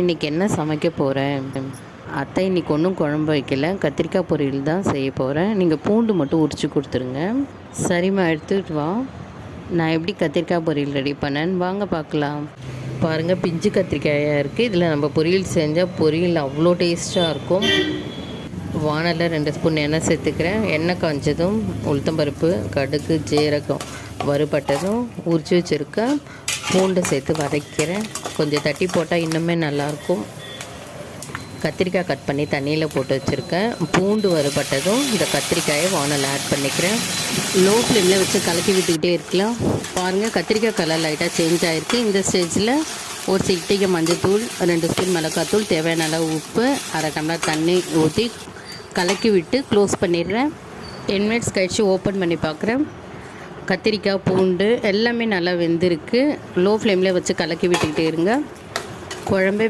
இன்றைக்கி என்ன சமைக்க போகிறேன்? அத்தை இன்றைக்கி ஒன்றும் குழம்பு வைக்கல, கத்திரிக்காய் பொரியல் தான் செய்ய போகிறேன். நீங்கள் பூண்டு மட்டும் உரித்து கொடுத்துருங்க. சரிம்மா, எடுத்துகிட்டு வா. நான் எப்படி கத்திரிக்காய் பொரியல் ரெடி பண்ணேன்னு வாங்க பார்க்கலாம். பாருங்கள், பிஞ்சு கத்திரிக்காயாக இருக்குது. இதில் நம்ம பொரியல் செஞ்சால் பொரியல் அவ்வளோ டேஸ்ட்டாக இருக்கும். வானலில் 2 ஸ்பூன் எண்ணெய் சேர்த்துக்கிறேன். எண்ணெய் காய்ஞ்சதும் உளுத்தம்பருப்பு, கடுகு, ஜீரகம் வறுபட்டதும் உரித்து வச்சுருக்க பூண்டை சேர்த்து வதக்கிறேன். கொஞ்சம் தட்டி போட்டால் இன்னுமே நல்லாயிருக்கும். கத்திரிக்காய் கட் பண்ணி தண்ணியில் போட்டு வச்சுருக்கேன். பூண்டு வறுபட்டதும் இந்த கத்திரிக்காயை வானலில் ஆட் பண்ணிக்கிறேன். லோ ஃப்ளேமில் வச்சு கலக்கி விட்டுக்கிட்டே இருக்கலாம். பாருங்கள், கத்திரிக்காய் கலர் லைட்டாக சேஞ்ச் ஆகிருக்கு. இந்த ஸ்டேஜில் ஒரு சிட்டிகை மஞ்சள்தூள், 2 ஸ்பூன் மிளகாத்தூள், தேவையான அளவு உப்பு, 1/2 டம்ளர் தண்ணி ஊற்றி கலக்கி விட்டு க்ளோஸ் பண்ணிடுறேன். 10 மினிட்ஸ் கழித்து ஓப்பன் பண்ணி பார்க்குறேன். கத்திரிக்காய், பூண்டு எல்லாமே நல்லா வெந்திருக்கு. லோ ஃப்ளேமில் வச்சு கலக்கி விட்டுக்கிட்டே இருங்க. குழம்பே